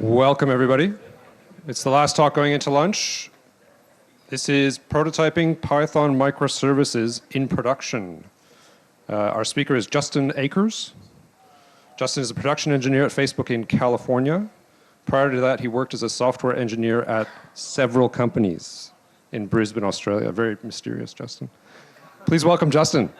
Welcome, everybody. It's the last talk going into lunch. This is prototyping Python microservices in production. Our speaker is Justin Akers. Justin is a production engineer at Facebook in California. Prior to that, he worked as a software engineer at several companies in Brisbane, Australia. Very mysterious, Justin. Please welcome Justin.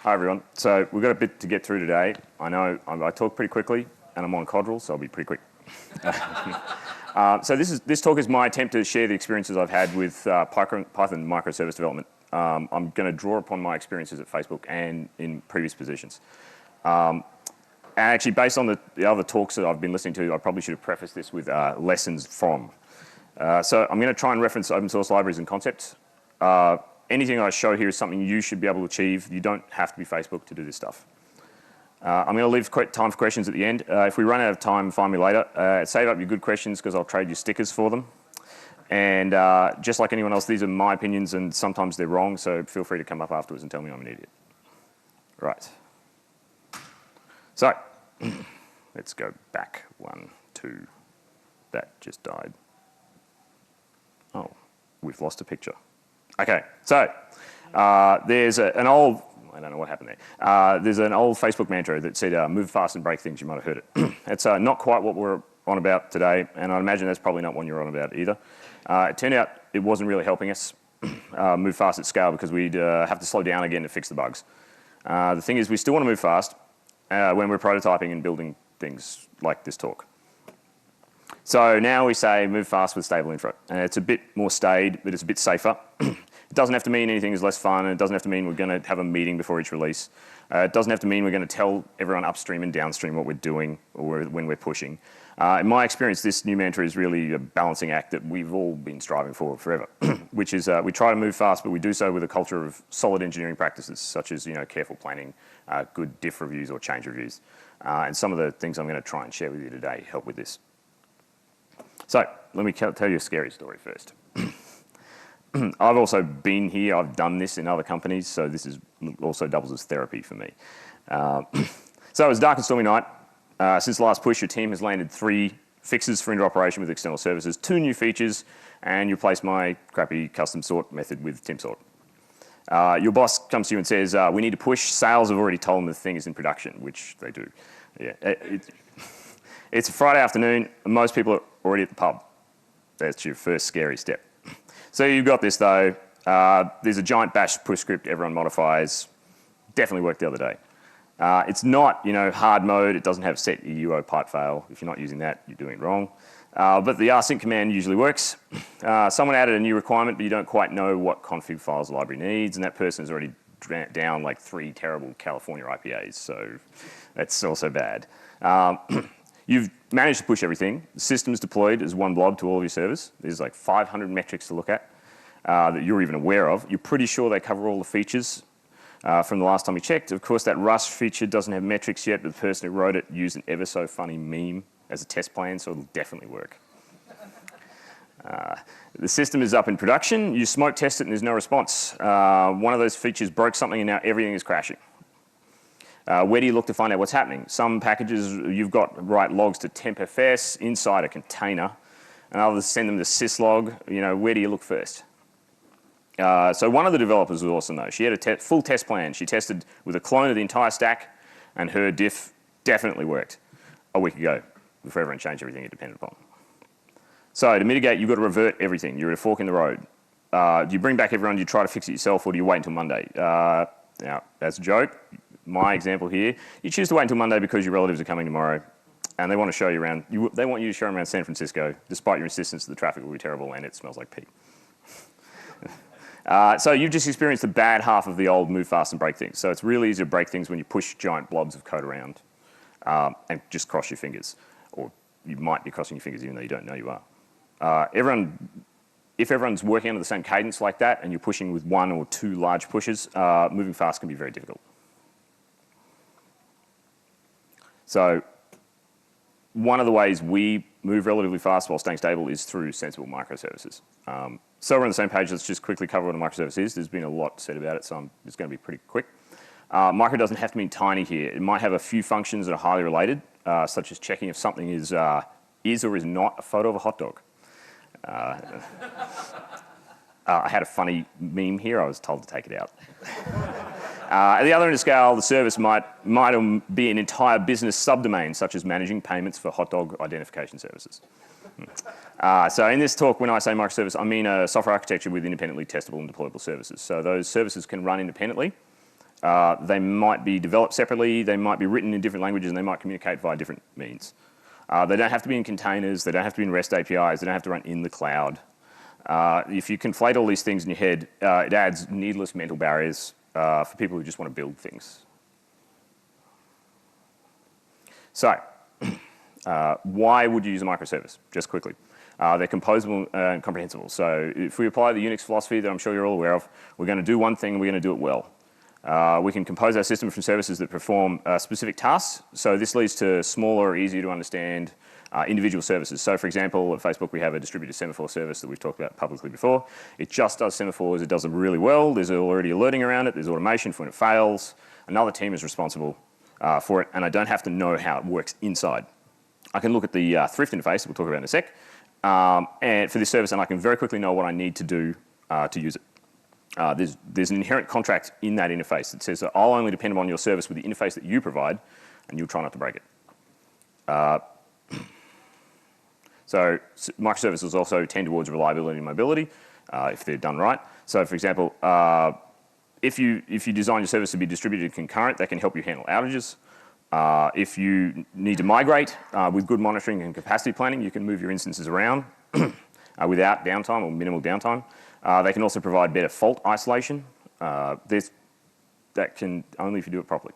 Hi, everyone. So we've got a bit to get through today. I know I talk pretty quickly, and I'm on Codral, so I'll be pretty quick. So this talk is my attempt to share the experiences I've had with Python microservice development. I'm going to draw upon my experiences at Facebook and in previous positions. And actually, based on the other talks that I've been listening to, I probably should have prefaced this with lessons from. So I'm going to try and reference open source libraries and concepts. Anything I show here is something you should be able to achieve. You don't have to be Facebook to do this stuff. I'm going to leave time for questions at the end. If we run out of time, find me later. Save up your good questions because I'll trade you stickers for them. And just like anyone else, these are my opinions and sometimes they're wrong, so feel free to come up afterwards and tell me I'm an idiot. Right. So, let's go back 1, 2. That just died. Oh, we've lost a picture. Okay, so there's an old, I don't know what happened there. There's an old Facebook mantra that said, move fast and break things. You might have heard it. It's not quite what we're on about today, and I imagine that's probably not one you're on about either. It turned out it wasn't really helping us move fast at scale because we'd have to slow down again to fix the bugs. The thing is, we still want to move fast when we're prototyping and building things like this talk. So now we say move fast with stable info. And it's a bit more staid, but it's a bit safer. It doesn't have to mean anything is less fun, and it doesn't have to mean we're going to have a meeting before each release. It doesn't have to mean we're going to tell everyone upstream and downstream what we're doing or when we're pushing. In my experience, this new mantra is really a balancing act that we've all been striving for forever, which is we try to move fast, but we do so with a culture of solid engineering practices, such as careful planning, good diff reviews or change reviews. And some of the things I'm going to try and share with you today help with this. So let me tell you a scary story first. I've also been here. I've done this in other companies, so this is also doubles as therapy for me. So it was a dark and stormy night. Since the last push, your team has landed 3 fixes for interoperation with external services, 2 new features, and you replaced my crappy custom sort method with timsort. Your boss comes to you and says, we need to push. Sales have already told them the thing is in production, which they do. Yeah, it's a Friday afternoon, and most people are already at the pub. That's your first scary step. So you've got this, though. There's a giant bash push script everyone modifies. Definitely worked the other day. It's not, hard mode. It doesn't have set UO pipe fail. If you're not using that, you're doing it wrong. But the rsync command usually works. Someone added a new requirement, but you don't quite know what config files the library needs, and that person has already down like 3 terrible California IPAs, so that's also bad. You've managed to push everything. The system's deployed as one blob to all of your servers. There's like 500 metrics to look at that you're even aware of. You're pretty sure they cover all the features from the last time you checked. Of course, that Rust feature doesn't have metrics yet, but the person who wrote it used an ever so funny meme as a test plan, so it'll definitely work. The system is up in production. You smoke test it and there's no response. One of those features broke something and now everything is crashing. Where do you look to find out what's happening? Some packages, you've got to write logs to tempfs inside a container, and others send them to syslog. Where do you look first? So one of the developers was awesome, though. She had a full test plan. She tested with a clone of the entire stack, and her diff definitely worked a week ago before everyone changed everything it depended upon. So to mitigate, you've got to revert everything. You're at a fork in the road. Do you bring back everyone? Do you try to fix it yourself, or do you wait until Monday? Now, that's a joke. My example here, you choose to wait until Monday because your relatives are coming tomorrow and they want to show you around. They want you to show them around San Francisco, despite your insistence that the traffic will be terrible and it smells like pee. So you've just experienced the bad half of the old move fast and break things. So it's really easy to break things when you push giant blobs of code around and just cross your fingers. Or you might be crossing your fingers even though you don't know you are. If everyone's working under the same cadence like that and you're pushing with 1 or 2 large pushes, moving fast can be very difficult. So one of the ways we move relatively fast while staying stable is through sensible microservices. So we're on the same page. Let's just quickly cover what a microservice is. There's been a lot said about it, so it's going to be pretty quick. Micro doesn't have to mean tiny here. It might have a few functions that are highly related, such as checking if something is or is not a photo of a hot dog. I had a funny meme here. I was told to take it out. At the other end of the scale, the service might be an entire business subdomain, such as managing payments for hot dog identification services. So in this talk, when I say microservice, I mean a software architecture with independently testable and deployable services. So those services can run independently. They might be developed separately. They might be written in different languages, and they might communicate via different means. They don't have to be in containers. They don't have to be in REST APIs. They don't have to run in the cloud. If you conflate all these things in your head, it adds needless mental barriers for people who just want to build things. So, why would you use a microservice? Just quickly. They're composable and comprehensible. So if we apply the Unix philosophy that I'm sure you're all aware of, we're going to do one thing and we're going to do it well. We can compose our system from services that perform specific tasks. So this leads to smaller, easier to understand individual services. So for example, at Facebook, we have a distributed semaphore service that we've talked about publicly before. It just does semaphores. It does them really well. There's already alerting around it. There's automation for when it fails. Another team is responsible for it, and I don't have to know how it works inside. I can look at the Thrift interface, we'll talk about in a sec, and for this service, and I can very quickly know what I need to do to use it. There's an inherent contract in that interface that says that I'll only depend upon your service with the interface that you provide, and you'll try not to break it. So microservices also tend towards reliability and mobility if they're done right. So for example, if you design your service to be distributed concurrent, that can help you handle outages. If you need to migrate with good monitoring and capacity planning, you can move your instances around without downtime or minimal downtime. They can also provide better fault isolation. That can only if you do it properly.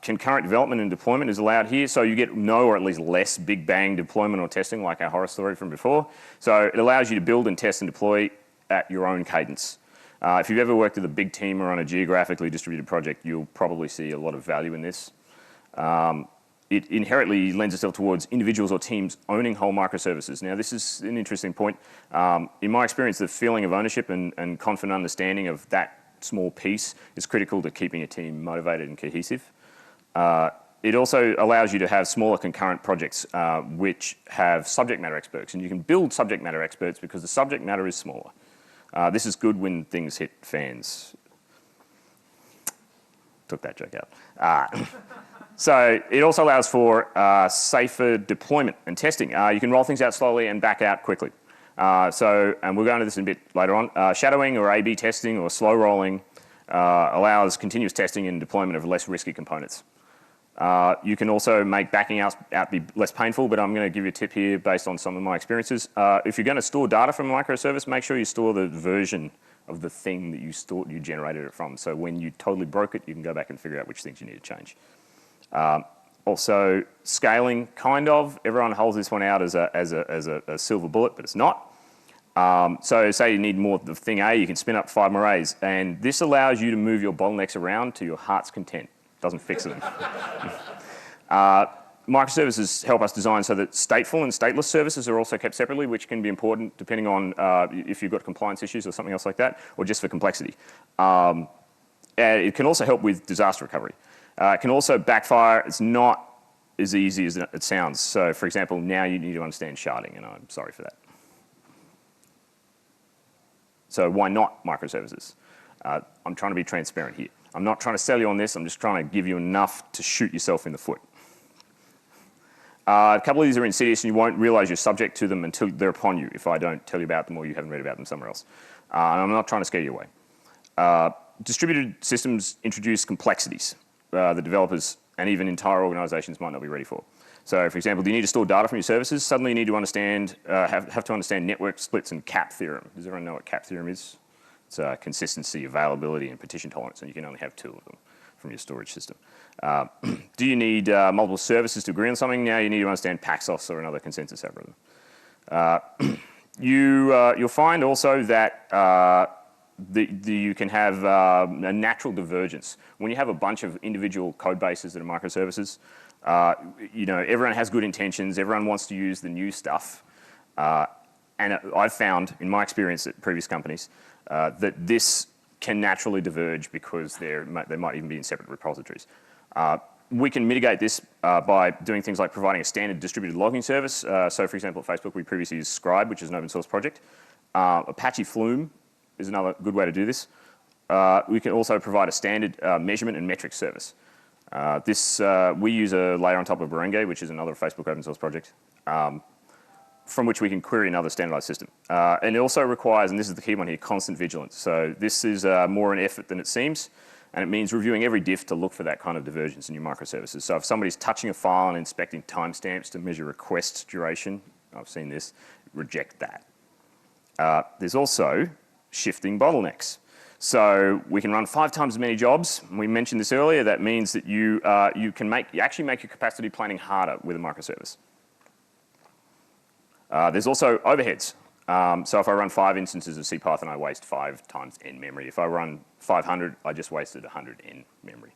Concurrent development and deployment is allowed here, so you get no or at least less big bang deployment or testing like our horror story from before. So it allows you to build and test and deploy at your own cadence. If you've ever worked with a big team or on a geographically distributed project, you'll probably see a lot of value in this. It inherently lends itself towards individuals or teams owning whole microservices. Now, this is an interesting point. In my experience, the feeling of ownership and confident understanding of that small piece is critical to keeping a team motivated and cohesive. It also allows you to have smaller concurrent projects which have subject matter experts, and you can build subject matter experts because the subject matter is smaller. This is good when things hit fans. Took that joke out. So it also allows for safer deployment and testing. You can roll things out slowly and back out quickly. And we'll go into this in a bit later on. Shadowing or A/B testing or slow rolling allows continuous testing and deployment of less risky components. You can also make backing out be less painful, but I'm going to give you a tip here based on some of my experiences. If you're going to store data from a microservice, make sure you store the version of the thing that you generated it from. So when you totally broke it, you can go back and figure out which things you need to change. Also, scaling, kind of. Everyone holds this one out as a silver bullet, but it's not. So say you need more of thing A, you can spin up 5 more A's. And this allows you to move your bottlenecks around to your heart's content. Doesn't fix them. Microservices help us design so that stateful and stateless services are also kept separately, which can be important depending on if you've got compliance issues or something else like that, or just for complexity. It can also help with disaster recovery. It can also backfire. It's not as easy as it sounds. So for example, now you need to understand sharding, and I'm sorry for that. So why not microservices? I'm trying to be transparent here. I'm not trying to sell you on this. I'm just trying to give you enough to shoot yourself in the foot. A couple of these are insidious, and you won't realize you're subject to them until they're upon you if I don't tell you about them or you haven't read about them somewhere else. And I'm not trying to scare you away. Distributed systems introduce complexities that developers and even entire organizations might not be ready for. So, for example, do you need to store data from your services? Suddenly you need to understand, have to understand network splits and CAP theorem. Does everyone know what CAP theorem is? It's consistency, availability, and partition tolerance, and you can only have 2 of them from your storage system. Do you need multiple services to agree on something? Now you need to understand Paxos or another consensus algorithm. You'll find also that you can have a natural divergence. When you have a bunch of individual code bases that are microservices, everyone has good intentions, everyone wants to use the new stuff. And I've found, in my experience at previous companies, that this can naturally diverge because they might even be in separate repositories. We can mitigate this by doing things like providing a standard distributed logging service. So, for example, at Facebook, we previously used Scribe, which is an open source project. Apache Flume is another good way to do this. We can also provide a standard measurement and metrics service. We use a layer on top of Barenge, which is another Facebook open source project, from which we can query another standardized system. And it also requires, and this is the key one here, constant vigilance. So this is more an effort than it seems, and it means reviewing every diff to look for that kind of divergence in your microservices. So if somebody's touching a file and inspecting timestamps to measure request duration, I've seen this, reject that. There's also shifting bottlenecks. So we can run 5 times as many jobs. We mentioned this earlier. That means that you actually make your capacity planning harder with a microservice. There's also overheads. So if I run 5 instances of CPython, I waste 5 times n memory. If I run 500, I just wasted 100 n memory.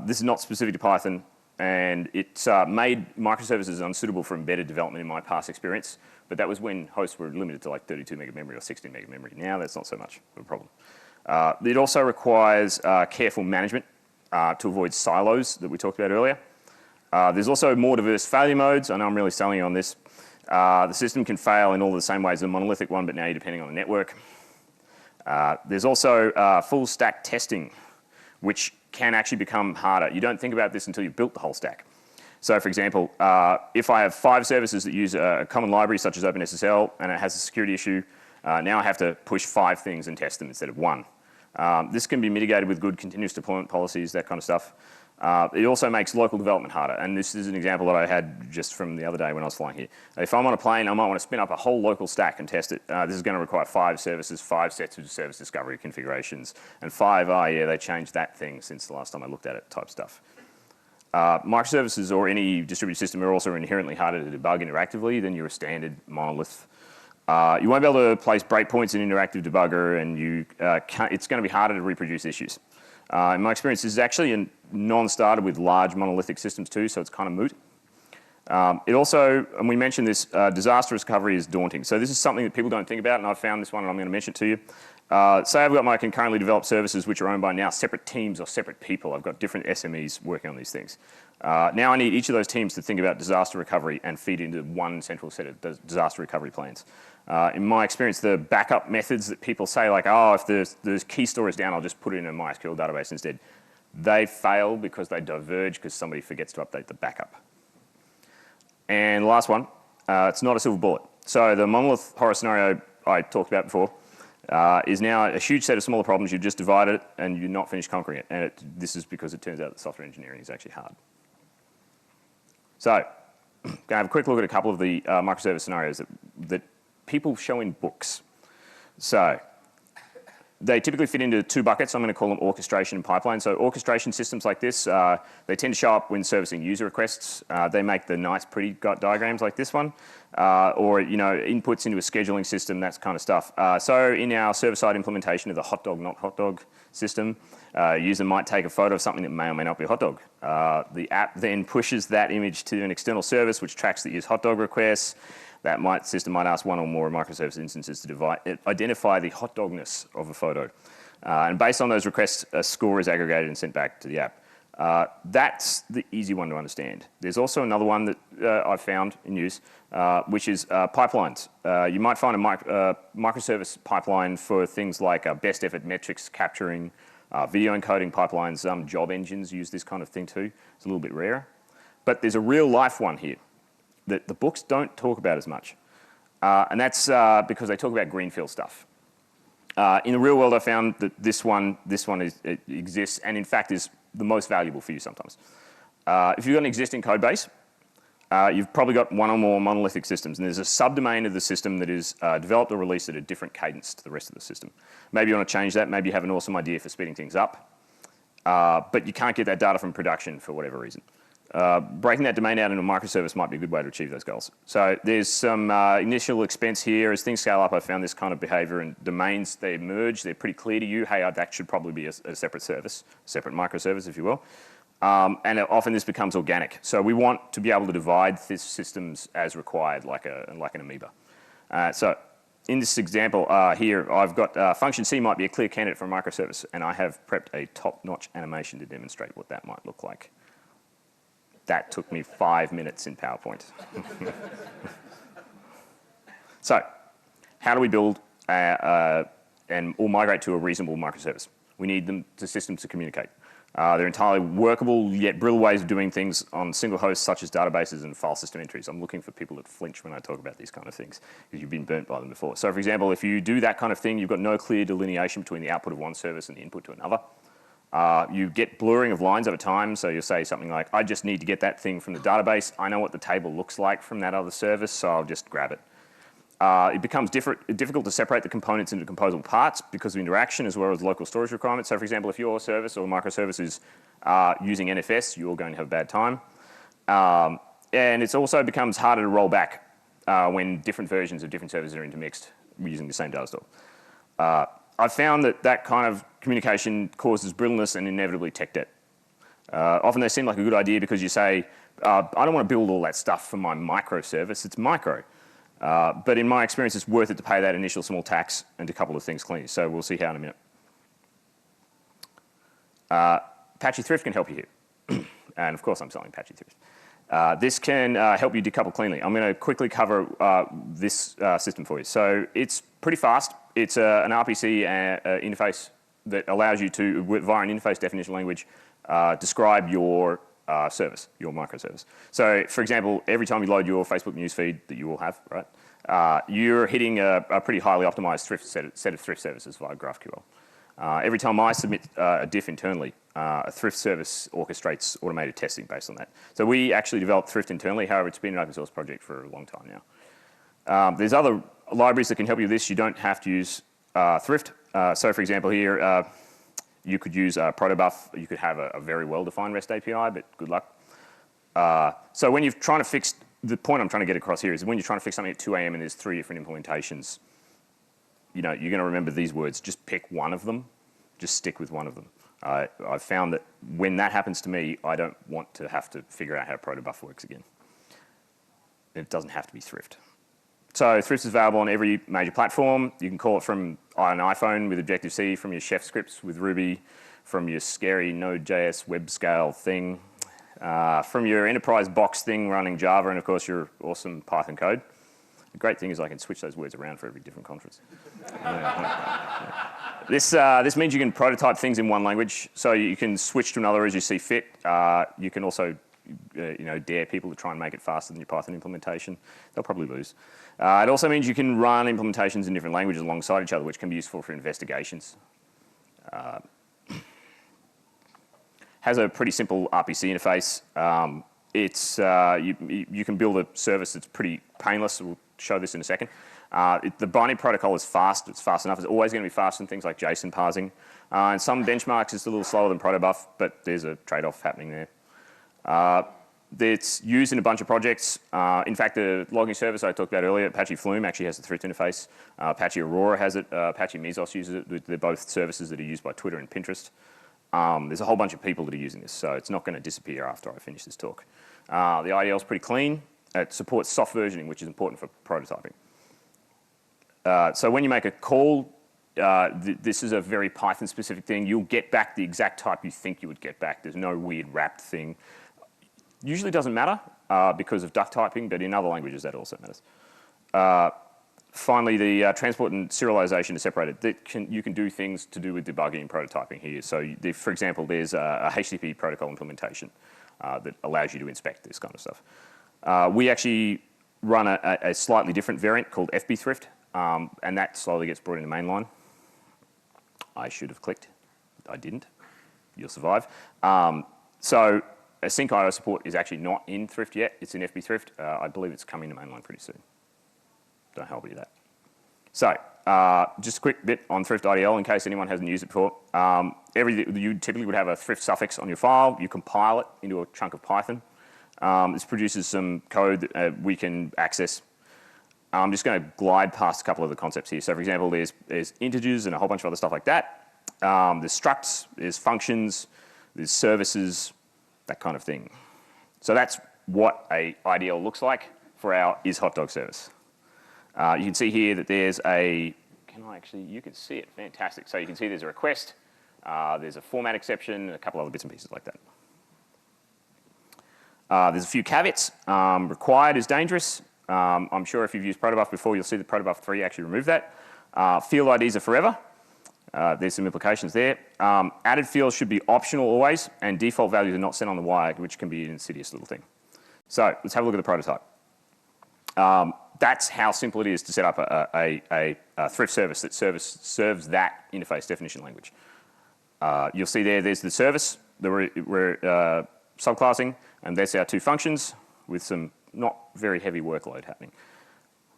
This is not specific to Python, and it made microservices unsuitable for embedded development in my past experience. But that was when hosts were limited to like 32 meg of memory or 16 meg of memory. Now that's not so much of a problem. It also requires careful management to avoid silos that we talked about earlier. There's also more diverse failure modes. I know I'm really selling you on this. The system can fail in all the same ways as a monolithic one, but now you're depending on the network. There's also full stack testing, which can actually become harder. You don't think about this until you've built the whole stack. So for example, if I have 5 services that use a common library such as OpenSSL and it has a security issue, now I have to push 5 things and test them instead of 1. This can be mitigated with good continuous deployment policies, that kind of stuff. It also makes local development harder, and this is an example that I had just from the other day when I was flying here. If I'm on a plane, I might want to spin up a whole local stack and test it. This is going to require 5 services, 5 sets of service discovery configurations, and 5, yeah, they changed that thing since the last time I looked at it type stuff. Microservices or any distributed system are also inherently harder to debug interactively than your standard monolith. You won't be able to place breakpoints in interactive debugger, and it's going to be harder to reproduce issues. In my experience, this is actually a non-starter with large monolithic systems too, so it's kind of moot. It also, and we mentioned this, disaster recovery is daunting. So this is something that people don't think about, and I've found this one and I'm going to mention it to you. Say I've got my concurrently developed services which are owned by now separate teams or separate people. I've got different SMEs working on these things. Now I need each of those teams to think about disaster recovery and feed into one central set of disaster recovery plans. In my experience, the backup methods that people say, like, oh, if the key store is down, I'll just put it in a MySQL database instead. They fail because they diverge because somebody forgets to update the backup. And the last one, it's not a silver bullet. So the monolith horror scenario I talked about before is now a huge set of smaller problems. You just divide it and you're not finished conquering it. And this is because it turns out that software engineering is actually hard. So going to have a quick look at a couple of the microservice scenarios that people show in books. So they typically fit into 2 buckets. I'm going to call them orchestration and pipeline. So orchestration systems like this, they tend to show up when servicing user requests. They make the nice, pretty diagrams like this one, or inputs into a scheduling system, that kind of stuff. So in our server-side implementation of the hot dog, not hot dog system, a user might take a photo of something that may or may not be a hot dog. The app then pushes that image to an external service which tracks the user's hot dog requests. That system might ask 1 or more microservice instances to identify the hot dogness of a photo. And based on those requests, a score is aggregated and sent back to the app. That's the easy one to understand. There's also another one that I've found in use, which is pipelines. You might find a microservice pipeline for things like best effort metrics capturing, video encoding pipelines. Some job engines use this kind of thing too. It's a little bit rarer. But there's a real life one here that the books don't talk about as much. And that's because they talk about greenfield stuff. In the real world, I found that this one exists and in fact is the most valuable for you sometimes. If you've got an existing code base, you've probably got 1 or more monolithic systems, and there's a subdomain of the system that is developed or released at a different cadence to the rest of the system. Maybe you want to change that. Maybe you have an awesome idea for speeding things up, but you can't get that data from production for whatever reason. Breaking that domain out into a microservice might be a good way to achieve those goals. So there's some initial expense here. As things scale up, I found this kind of behavior, and domains, they merge. They're pretty clear to you. Hey, that should probably be a separate service, separate microservice, if you will. And often this becomes organic. So we want to be able to divide these systems as required, like an amoeba. So in this example here, I've got function C might be a clear candidate for a microservice, and I have prepped a top-notch animation to demonstrate what that might look like. That took me 5 minutes in PowerPoint. So, how do we build or migrate to a reasonable microservice? We need systems to communicate. They're entirely workable, yet brittle ways of doing things on single hosts such as databases and file system entries. I'm looking for people that flinch when I talk about these kind of things, because you've been burnt by them before. So for example, if you do that kind of thing, you've got no clear delineation between the output of one service and the input to another. You get blurring of lines over time, so you'll say something like, I just need to get that thing from the database. I know what the table looks like from that other service, so I'll just grab it. It becomes difficult to separate the components into composable parts because of interaction as well as local storage requirements. So for example, if your service or microservice is using NFS, you're going to have a bad time. And it also becomes harder to roll back when different versions of different services are intermixed using the same data store. I've found that kind of communication causes brittleness and inevitably tech debt. Often they seem like a good idea because you say, I don't want to build all that stuff for my microservice, it's micro. But in my experience, it's worth it to pay that initial small tax and do a couple of things cleanly. So we'll see how in a minute. Apache Thrift can help you here. And of course, I'm selling Apache Thrift. This can help you decouple cleanly. I'm going to quickly cover this system for you. So it's pretty fast. It's an RPC interface that allows you to, via an interface definition language, describe your service, your microservice. So, for example, every time you load your Facebook newsfeed that you will have, right, you're hitting a pretty highly optimized Thrift set of Thrift services via GraphQL. Every time I submit a diff internally, a Thrift service orchestrates automated testing based on that. So we actually developed Thrift internally. However, it's been an open source project for a long time now. There's other libraries that can help you with this. You don't have to use Thrift. So, for example, here, you could use protobuf. You could have a very well-defined REST API, but good luck. So when you're trying to fix, the point I'm trying to get across here is when you're trying to fix something at 2 a.m. and there's 3 different implementations, you know, you're going to remember these words. Just pick one of them. Just stick with one of them. I've found that when that happens to me, I don't want to have to figure out how protobuf works again. It doesn't have to be Thrift. So Thrift is available on every major platform. You can call it from an iPhone with Objective-C, from your Chef scripts with Ruby, from your scary Node.js web scale thing, from your enterprise box thing running Java, and of course your awesome Python code. The great thing is I can switch those words around for every different conference. This means you can prototype things in one language, so you can switch to another as you see fit. You can also dare people to try and make it faster than your Python implementation. They'll probably lose. It also means you can run implementations in different languages alongside each other, which can be useful for investigations. Has a pretty simple RPC interface. You can build a service that's pretty painless. We'll show this in a second. The binding protocol is fast. It's fast enough. It's always going to be faster than things like JSON parsing. In some benchmarks, it's a little slower than protobuf, but there's a trade-off happening there. It's used in a bunch of projects. In fact, the logging service I talked about earlier, Apache Flume, actually has the Thrift interface. Apache Aurora has it. Apache Mesos uses it. They're both services that are used by Twitter and Pinterest. There's a whole bunch of people that are using this, so it's not going to disappear after I finish this talk. The IDL is pretty clean. It supports soft versioning, which is important for prototyping. So when you make a call, this is a very Python-specific thing. You'll get back the exact type you think you would get back. There's no weird wrapped thing. Usually doesn't matter because of duck typing, but in other languages that also matters. Finally, the transport and serialization are separated. You can do things to do with debugging and prototyping here. So, for example, there's a HTTP protocol implementation that allows you to inspect this kind of stuff. We actually run a slightly different variant called FB Thrift, and that slowly gets brought into mainline. I should have clicked. I didn't. You'll survive. So Async IO support is actually not in Thrift yet. It's in FB Thrift. I believe it's coming to mainline pretty soon. Don't help you with that. So just a quick bit on Thrift IDL in case anyone hasn't used it before. You typically would have a Thrift suffix on your file. You compile it into a chunk of Python. This produces some code that we can access. I'm just going to glide past a couple of the concepts here. So for example, there's integers and a whole bunch of other stuff like that. There's structs, there's functions, there's services, that kind of thing. So that's what a IDL looks like for our isHotDog service. You can see here that there's a, you can see it, fantastic. So you can see there's a request, there's a format exception, and a couple other bits and pieces like that. There's a few caveats. Required is dangerous. I'm sure if you've used protobuf before, you'll see that protobuf 3 actually removed that. Field IDs are forever. There's some implications there. Added fields should be optional always, and default values are not set on the wire, which can be an insidious little thing. So let's have a look at the prototype. That's how simple it is to set up a Thrift service that serves that interface definition language. You'll see there's the service that we're subclassing, and there's our two functions with some not very heavy workload happening.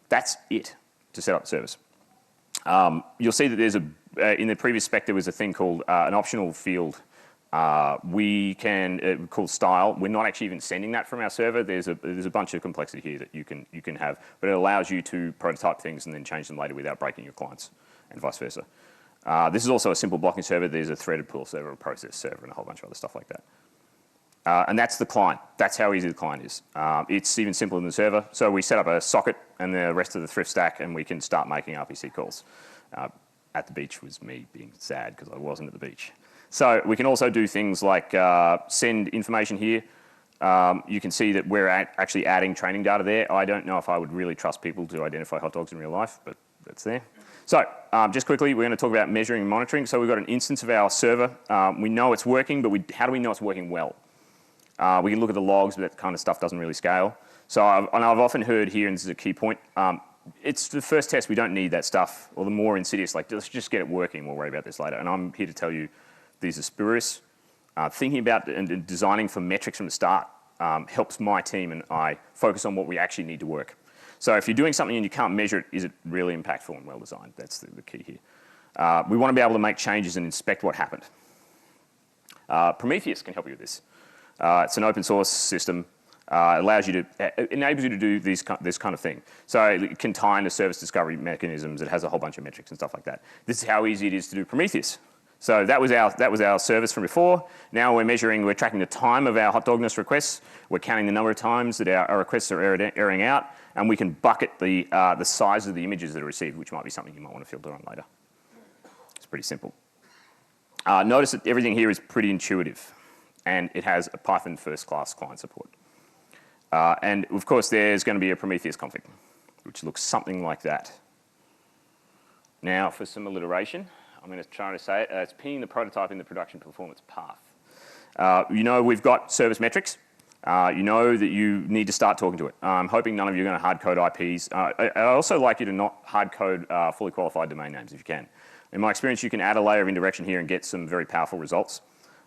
That's it to set up the service. You'll see that there's in the previous spec there was a thing called an optional field. We can called style. We're not actually even sending that from our server. There's a bunch of complexity here that you can have, but it allows you to prototype things and then change them later without breaking your clients, and vice versa. This is also a simple blocking server. There's a threaded pool server, a process server, and a whole bunch of other stuff like that. And that's the client. That's how easy the client is. It's even simpler than the server. So we set up a socket and the rest of the Thrift stack, and we can start making RPC calls. At the beach was me being sad because I wasn't at the beach. So we can also do things like send information here. You can see that we're actually adding training data there. I don't know if I would really trust people to identify hot dogs in real life, but that's there. So just quickly, we're going to talk about measuring and monitoring. So we've got an instance of our server. We know it's working, but how do we know it's working well? We can look at the logs, but that kind of stuff doesn't really scale. So I've often heard here, and this is a key point, it's the first test, we don't need that stuff, or the more insidious, like let's just get it working, we'll worry about this later. And I'm here to tell you these are spurious. Thinking about and designing for metrics from the start helps my team and I focus on what we actually need to work. So if you're doing something and you can't measure it, is it really impactful and well designed? That's the key here. We want to be able to make changes and inspect what happened. Prometheus can help you with this. It's an open source system. It enables you to do this kind of thing. So it can tie into service discovery mechanisms. It has a whole bunch of metrics and stuff like that. This is how easy it is to do Prometheus. So that was our service from before. Now we're tracking the time of our hot dogness requests. We're counting the number of times that our requests are erroring out, and we can bucket the size of the images that are received, which might be something you might want to filter on later. It's pretty simple. Notice that everything here is pretty intuitive, and it has a Python first-class client support. And of course, there's going to be a Prometheus config, which looks something like that. Now, for some alliteration, I'm going to try to say it. It's pinging the prototype in the production performance path. You know we've got service metrics. You know that you need to start talking to it. I'm hoping none of you are going to hard code IPs. I also like you to not hard code fully qualified domain names if you can. In my experience, you can add a layer of indirection here and get some very powerful results.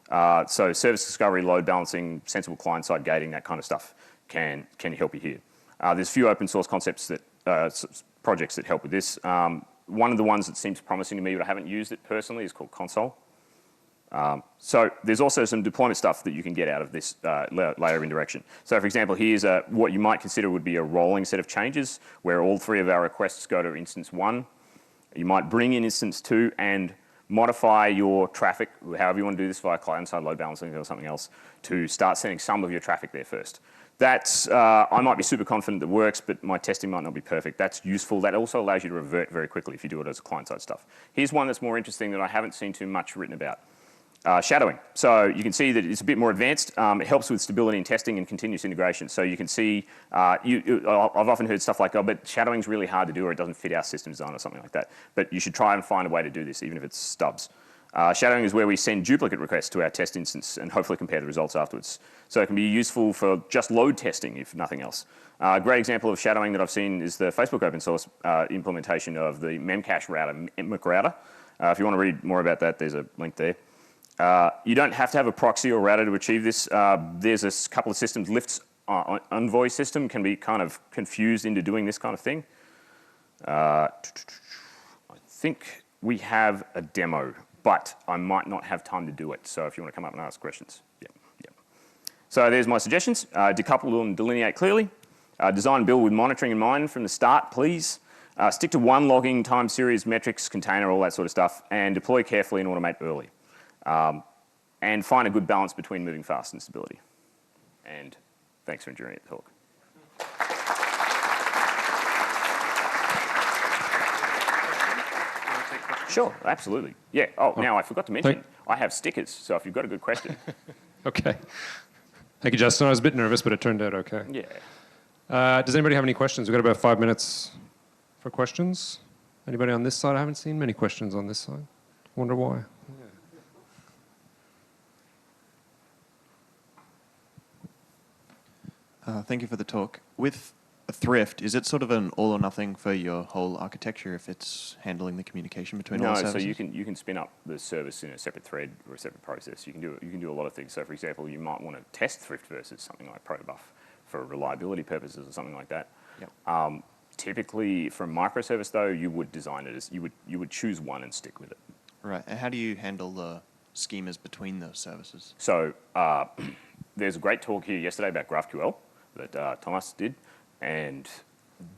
So service discovery, load balancing, sensible client-side gating, that kind of stuff can help you here. There's a few open source concepts projects that help with this. One of the ones that seems promising to me, but I haven't used it personally, is called Console. So there's also some deployment stuff that you can get out of this layer of indirection. So for example, here's what you might consider would be a rolling set of changes where all three of our requests go to instance 1. You might bring in instance 2 and modify your traffic, however you want to do this via client-side load balancing or something else, to start sending some of your traffic there first. That's, I might be super confident that works, but my testing might not be perfect. That's useful. That also allows you to revert very quickly if you do it as a client-side stuff. Here's one that's more interesting that I haven't seen too much written about. Shadowing. So you can see that it's a bit more advanced. It helps with stability in testing and continuous integration. So you can see, I've often heard stuff like, oh, but shadowing's really hard to do or it doesn't fit our system design or something like that. But you should try and find a way to do this, even if it's stubs. Shadowing is where we send duplicate requests to our test instance and hopefully compare the results afterwards. So it can be useful for just load testing, if nothing else. A great example of shadowing that I've seen is the Facebook open source implementation of the Memcache router, MIC router. If you want to read more about that, there's a link there. You don't have to have a proxy or router to achieve this. There's a couple of systems. Lyft's Envoy system can be kind of confused into doing this kind of thing. I think we have a demo, but I might not have time to do it. So if you want to come up and ask questions. Yeah. So there's my suggestions. Decouple and delineate clearly. Design and build with monitoring in mind from the start, please. Stick to one logging, time series, metrics, container, all that sort of stuff, and deploy carefully and automate early. And find a good balance between moving fast and stability. And thanks for enduring the talk. Sure, absolutely. Yeah. Oh, now I forgot to mention, I have stickers, so if you've got a good question. Okay. Thank you, Justin. I was a bit nervous, but it turned out okay. Yeah. Does anybody have any questions? We've got about 5 minutes for questions. Anybody on this side? I haven't seen many questions on this side. Wonder why. Thank you for the talk. With a Thrift, is it sort of an all or nothing for your whole architecture if it's handling the communication between all the services? No, so you can spin up the service in a separate thread or a separate process. You can do a lot of things. So, for example, you might want to test Thrift versus something like Protobuf for reliability purposes or something like that. Yep. Typically, for a microservice, though, you would design it as you would choose one and stick with it. Right. And how do you handle the schemas between those services? So there's a great talk here yesterday about GraphQL that Thomas did, and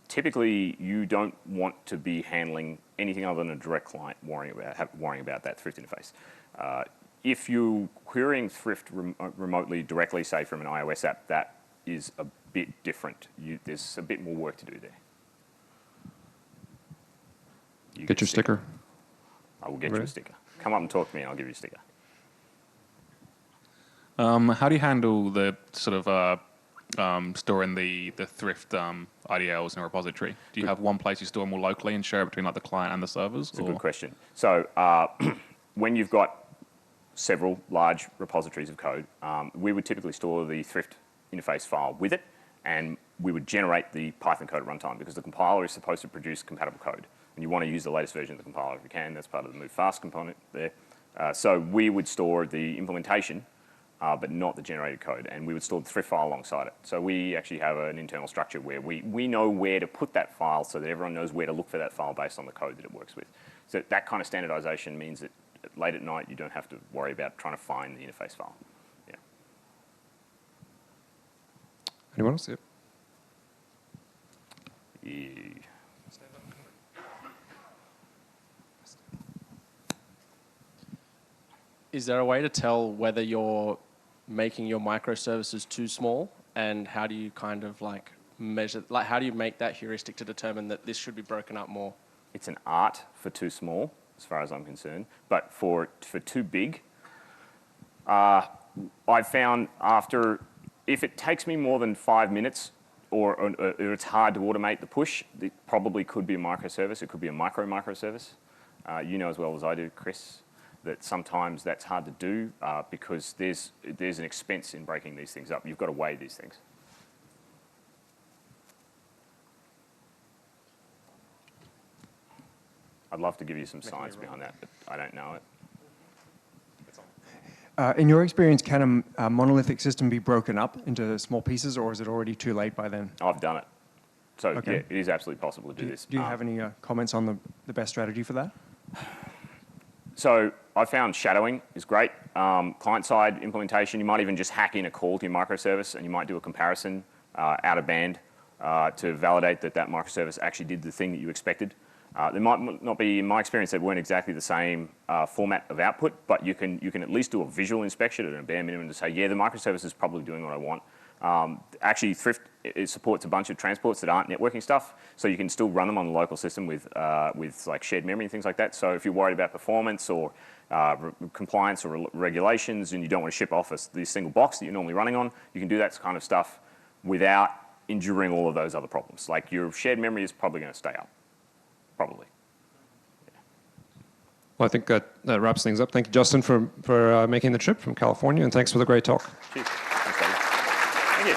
typically you don't want to be handling anything other than a direct client worrying about that Thrift interface. If you're querying Thrift remotely, directly, say from an iOS app, that is a bit different. There's a bit more work to do there. Get your sticker. I will get you a sticker. Come up and talk to me and I'll give you a sticker. How do you handle the sort of storing the Thrift IDLs in a repository? Do you have one place you store more locally and share it between like the client and the servers? It's a good question. So when you've got several large repositories of code, we would typically store the Thrift interface file with it, and we would generate the Python code at runtime because the compiler is supposed to produce compatible code. And you want to use the latest version of the compiler if you can. That's part of the move fast component there. So we would store the implementation, but not the generated code, and we would store the Thrift file alongside it. So we actually have an internal structure where we know where to put that file so that everyone knows where to look for that file based on the code that it works with. So that kind of standardization means that late at night you don't have to worry about trying to find the interface file. Yeah. Anyone else? Yep. Yeah. Is there a way to tell whether you're making your microservices too small, and how do you kind of like measure, like how do you make that heuristic to determine that this should be broken up more? It's an art for too small, as far as I'm concerned, but for too big, I've found if it takes me more than 5 minutes or it's hard to automate the push, it probably could be a microservice. It could be a microservice. You know as well as I do, Chris, that sometimes that's hard to do because there's an expense in breaking these things up. You've got to weigh these things. I'd love to give you some science behind that, but I don't know it. In your experience, can a monolithic system be broken up into small pieces, or is it already too late by then? I've done it. So Okay. yeah, it is absolutely possible to do this. Do you have any comments on the best strategy for that? So I found shadowing is great. Client-side implementation, you might even just hack in a call to your microservice, and you might do a comparison out of band to validate that microservice actually did the thing that you expected. There might not be, in my experience, they weren't exactly the same format of output, but you can at least do a visual inspection at a bare minimum to say, yeah, the microservice is probably doing what I want. Actually, Thrift it supports a bunch of transports that aren't networking stuff, so you can still run them on the local system with like shared memory and things like that. So if you're worried about performance or compliance or regulations, and you don't want to ship off this single box that you're normally running on, you can do that kind of stuff without enduring all of those other problems. Like your shared memory is probably going to stay up, probably. Well, I think that wraps things up. Thank you, Justin, for making the trip from California, and thanks for the great talk. Cheers. Thanks, David. Thank you.